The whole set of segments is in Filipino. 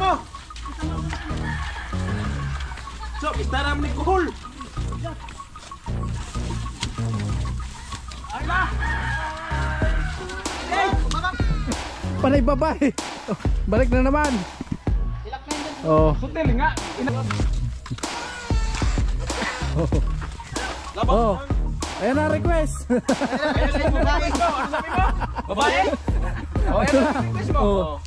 mo. So, kita ni kuhol. Ay ba? Panay babae. Oh, balik na naman. Oh. Sutil nga. Oh. Ayan na request. Ayan mo. Ano sabi mo? Babae? Oh, ayan na request mo.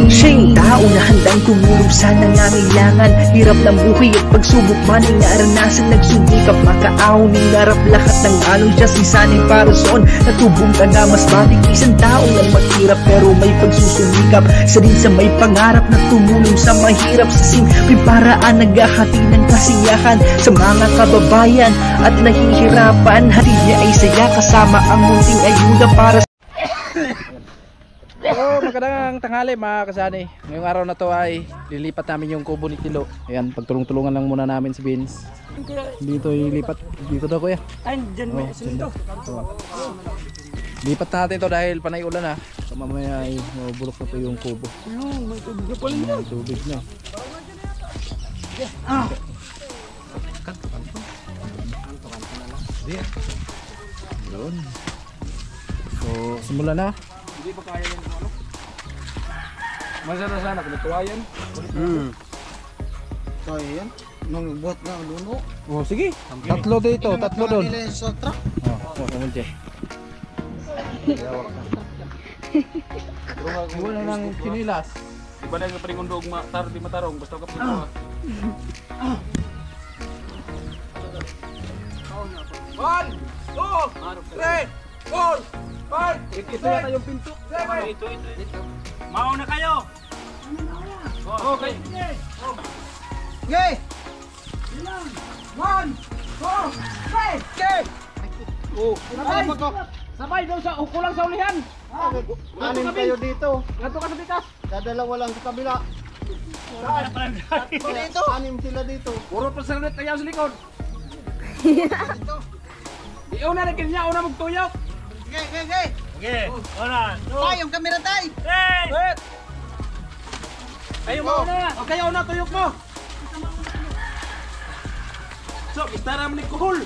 Siya'y tao na handang tumulong sa nangangailangan. Hirap ng buhay at pagsubok man ay naranasan. Nagsumikap makaahon ng narap lahat ng alon. Siya si Sanay Parason, natubong ka na mas matik. Isang tao lang maghirap pero may pagsusumikap. Sa din sa may pangarap na tumulong sa mahirap. Sa simpleng paraan naghahati ng kasiyahan sa mga kababayan at nahihirapan. Hati niya ay saya kasama ang munting ayuda para sa Hello, magandang tanghali mga kasani. Ngayong araw na to ay lilipat namin yung kubo ni Tilo. Ayan, pagtulong-tulungan lang muna namin si Vince. Dito ilipat. Dito daw kuya. Ay, dyan mo. Lipat natin to dahil panay ulan ha. So mamaya ay mabulok na to yung kubo. May tubig na pala niya. May tubig na. Yun. So simula na. Hindi pa kaya yan ano? Masarap sana kung natuwayan. Kaya yan. Nung buhat na luno. Oh sige. Tatlo dito, tatlo doon. Nila yung sa truck. Oh, kumunti. Iwan na ng chinilas. Iba na yung paringundog di matarong basta ka pagkawa. One, two, three, four, five. Ito yata yung pinto. Ito. Mauna kayo. Okay. Yay! One, two, three. Okay. Oh, Sabay. Sabay daw sa ukulang sa ulihan. anim kayo dito. Ganto ka sa tikas. Dadalawa lang sa kabila. Dito. Anim sila dito. Puro pa sa red ayaw sa likod. Iuna na kanya, una magtuyok. Okay. Okay. Una, Tay, yung kamera tay. Wait. Kayo mo na. O kayo na tuyok mo. So, istara mo ni kuhol.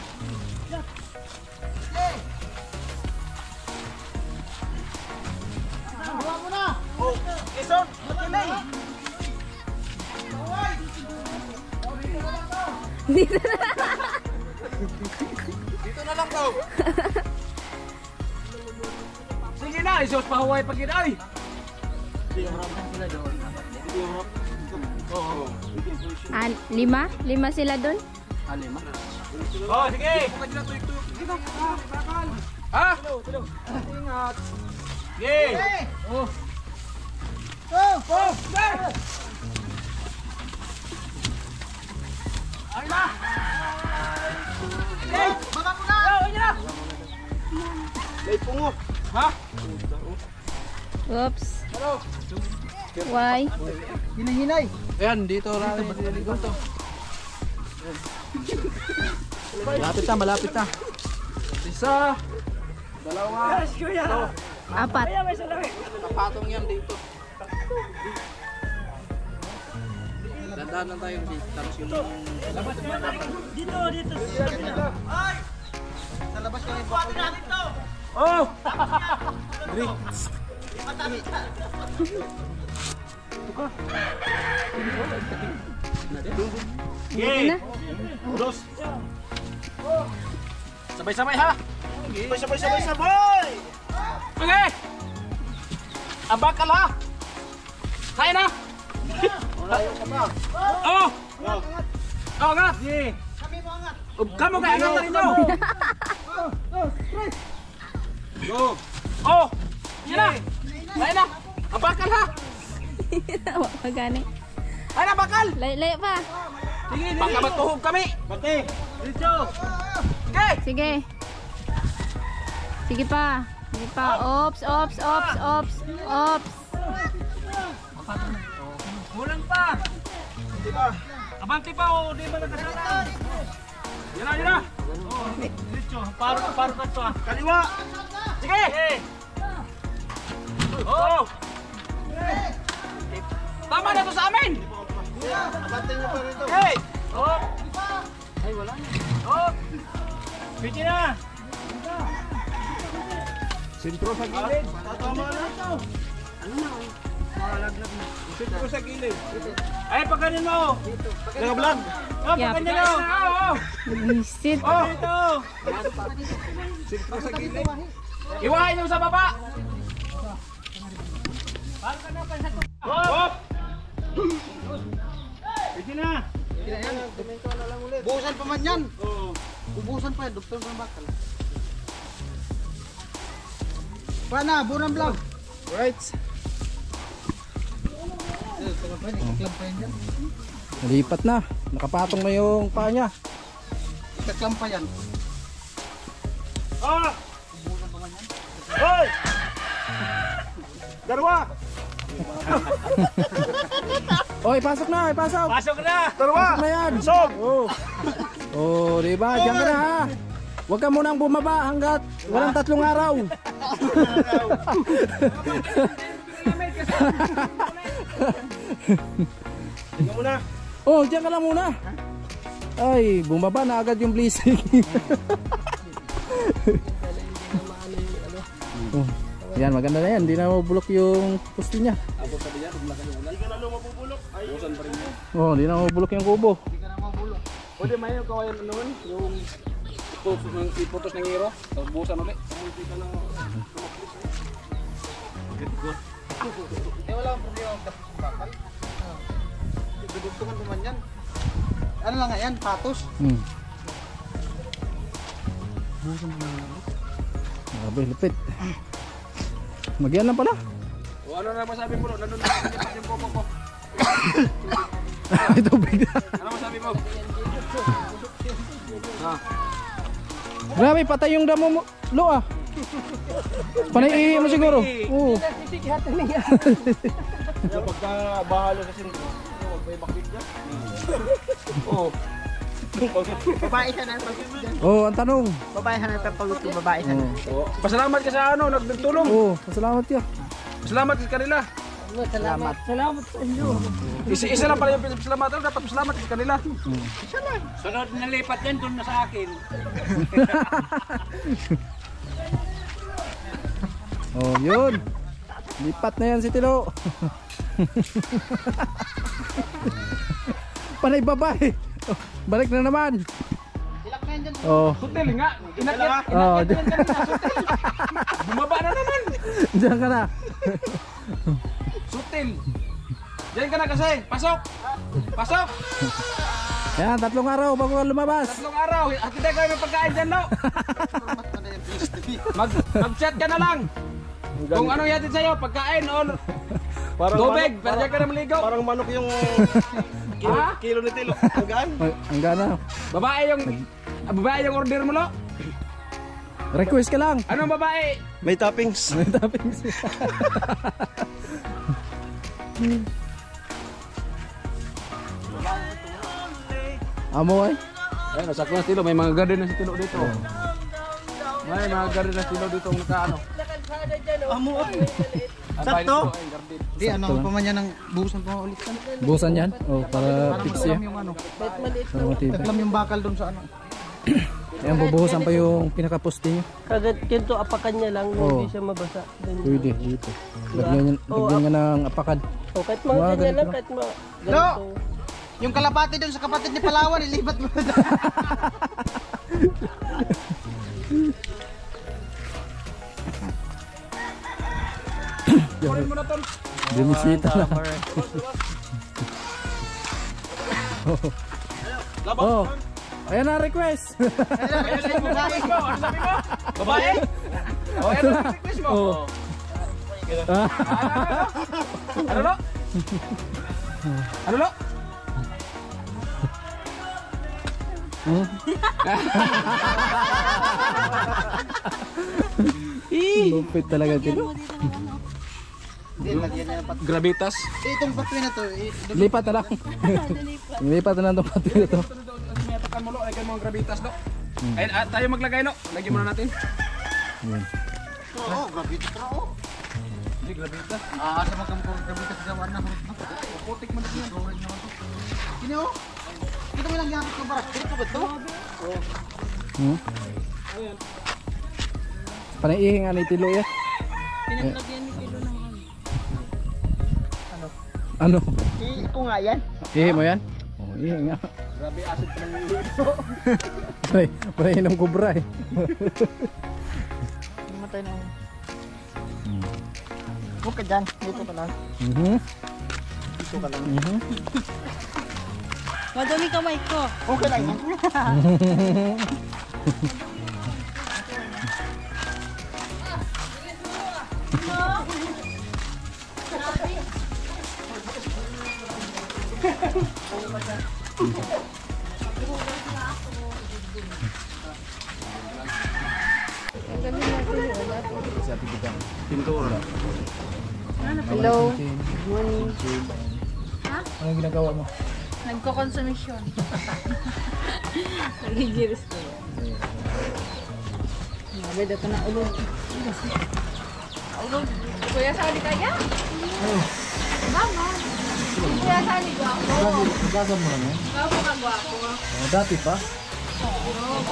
Buha mo na. Oh, ison, matinay. Dito na lang daw. Sige na, isos pahuway pag ay. Lima? Lima sila doon? Oh, sige. Ha? Ingat. Sige. Oh. Ay na. Hey, baba mo na. Ay na. May pungo. Ha? Oops. Why? Hinahinay. Ayan, dito na dito to. Malapit na. Isa. Dalawa. Apat. Napatong yan dito. Dandahan lang tayo dito. Tapos yung Dito. Ay! Sa labas kami bakal natin to. Oh. Dri. Sige. Dos. Sabay-sabay ha. Sabay. Okay. Abakal ha. Kaya na. Oh. Oh, angat. Sige. Kami mo angat. Kamu kaya angat rin mo. Go. Oh. Yan na. Kaya na. Abakal ha. Magani. Ay na, bakal. Layo pa. Sige, baka matuhog kami. Bate. Dito. Okay. Sige. Sige pa. Ops. Mulang pa. Abante pa o, di ba nakasalan? Yan na. Oh, dito. Paro ka to. Kaliwa. Sige. Oh. na to sa amin! Abantay niyo pa rito. Hey! Oh! Ay, wala na. Oh! Pwede na! Sentro sa gilid. Tatama na ito. Malaglag na. Sentro sa gilid. Ay, pagkanin mo! Naka-vlog. Oh, pagkanin mo! Oh! Visit. Oh! Ito! Sentro sa gilid. Iwain mo sa baba! Oh! Pwede na! Buhusan pa man yan. Ubusan pa yan. Doktor pa ng bakal. Pana, bunang vlog. Right. Club pa yan dyan. Nalipat na. Nakapatong na yung paa niya. Kaklam pa yan. Ah! Hoy! Darwa! Oy, pasok na, pasok. Pasok na! Darwa! Pasok na yan. Pasok! Oh. Oh, di ba? Diyan ka na ha. Huwag ka munang bumaba hanggat walang 3 araw. Tingnan mo na. Oh, diyan ka lang muna. Ay, bumaba na agad yung blessing. Oh, yan, maganda na yan. Hindi na mabulok yung poste niya. Abot pa diyan, hindi ka na lumabubulok. Ay, busan pa rin mo. Oh, hindi na mabulok yung kubo. Hindi ka na mabulok. Pwede may yung kawayan noon, yung iputos ng hero, tapos busan ulit. Kamunti ka ng Wala akong problema ang tapos ng bakal. Dudugtungan naman yan. Ano lang nga yan? Patos. Grabe, lupit. Magyan lang pala. O ano na masabi mo? Nandun na nilipat yung popo ko. Ay, tubig na. Ano masabi mo? Grabe, patay yung damo mo. Lo ah. Panay mo siguro. Oo. Pagka bahalo sa sindro, huwag may bakit dyan. Oo. Babae ka na. Oh, ang tanong. Babae ka na. Papaluto. Babae ka na. Pasalamat ka sa ano, nagtulong. Oh, salamat ya. Pasalamat sa kanila. Salamat. Salamat sa inyo. Isa lang pala yung pasalamatan, dapat pasalamat sa kanila. Sunod na lipat yan, doon na sa akin. Oh, yun. Lipat na yan si Tilo. Panay babae. Oh, balik na naman. Ilak na yan dyan. Oh. Sutil nga, inakyat Oh, yan kanina, sutil. Bumaba na naman. diyan ka na. Sutil. Diyan ka na kasi, pasok. Pasok. Yan, 3 araw bago ka lumabas. 3 araw, hatid kayo ng pagkain dyan, no? Mag-chat ka na lang. Kung anong yatid sa'yo, pagkain or tubig, pero dyan ka na maligaw. Parang manok yung kilo ni Tilo. Hanggang? Ang gana. Babae yung order mo, no? Request ka lang. Anong babae? May toppings. May toppings. Amo ay. Ayun, nasa na Tilo, may mga garden na si Tilo dito. May mga garden na si Tilo dito ang nakaano. Amo ay. Sakto? Hindi, ano pa man yan ng buhusan pa ulit yan. Busan yan. Oh, para fix yan. Yung ano. Para matibay. Taklam yung bakal doon sa ano. Ayan, bubuhusan pa yung pinaka-poste nyo. Kagat kinto apakan niya lang, Oo. hindi siya mabasa. Then, Pwede, dito. Lagyan nga ng apakan. oh, kahit mga Mga ganyan ganito lang, lang. kahit mga No! ganito. Yung kalapati doon sa kapatid ni Palawan, ilibat mo doon. Kunin mo na tol. Bumisita na. Oh. Ayan na request. Ano sabi mo? Ano sabi mo? Babae? Oh, ano ang request mo? Oh. Ano lo? Ano lo? Lupit talaga dito. Hindi, lagyan niya ng pat. Gravitas. Itong patwi na to, Lipat na lang. Lipat na lang itong pati na to. Mayatakan mo lo, lagyan mo ang gravitas lo. Ay, tayo maglagay lo. Lagyan mo na natin. Oo, grabe ito. Hindi gravitas. Asa magkampo, grabe ito sa gawa na. putik man yan. Kini oh. Kita mo lang yapit ko barak. Dito ba to? Hmm? Panay ihinga ni Tilo ya. Pinaglagyan ni Tilo ng Ano? Iko nga yan. Ihi mo yan? Oh, ihi nga. Grabe acid pa ng lito. Panay inom kubra eh. Matay na ako. Huwag ka dyan. Dito ka lang. Dito ka lang. Madami kamay ko. Okay lang yan. Pintura. Hello. Anong ginagawa mo? Nagko-consumption. Nagigiris ko. Nabay dito na ulog. Ulog. Kuya Sali kaya? Mama. Kuya Sali gwapo. Gasan mo naman? Gwapo ka gwapo. Dati pa?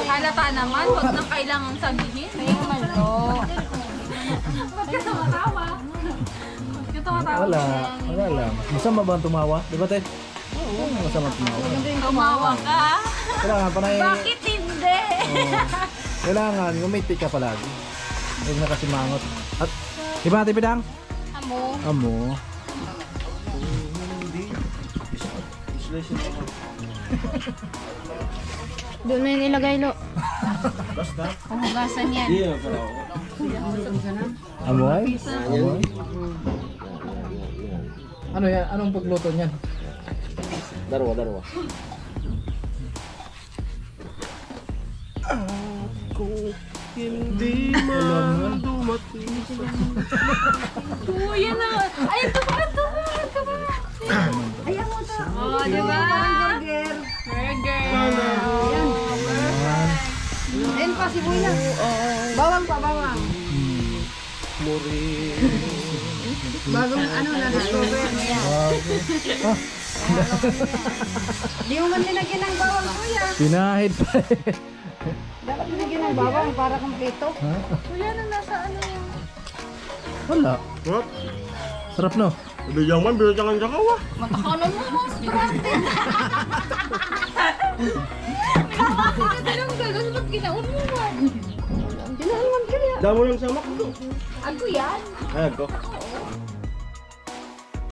Halata naman, huwag nang kailangang sabihin. Kaya naman, Ba't ka tumatawa? Ba't ka tumatawa? Wala lang. Masama ba ang tumawa? Di ba tayo? Oo, masama tumawa. Tumawa ka? Kailangan panay... Bakit hindi? Kailangan, ngumiti ka palagi. Huwag na kasi mangot. At, di ba natin Pidang? Amo. Amo. Doon na yung ilagay, Lo. Hugasan yan. Amoy? Amoy? Ano yan? Anong pagluto niyan? Darwa. Hindi man dumating. Kuya na. Ay, ito ba? Ayan mo ito. Oh, di ba? Burger. Ayun pa si Buya. Bawang pa, bawang. Bagong ano na-discover. Di mo man nilagyan ng bawang, Kuya. Pinahid pa Dapat nilagyan ng bawang para kumpleto. Kuya, nang nasa ano yung... Wala. What? Sarap no? Bigyan man, bigyan ka ng kawa. Matakanan mo, mas trusted. Bakit ka tanong gano'n? Ba't ginaon mo man? Ginaon man kaya. Damo yung samak ko. Ako yan. Ay, ako.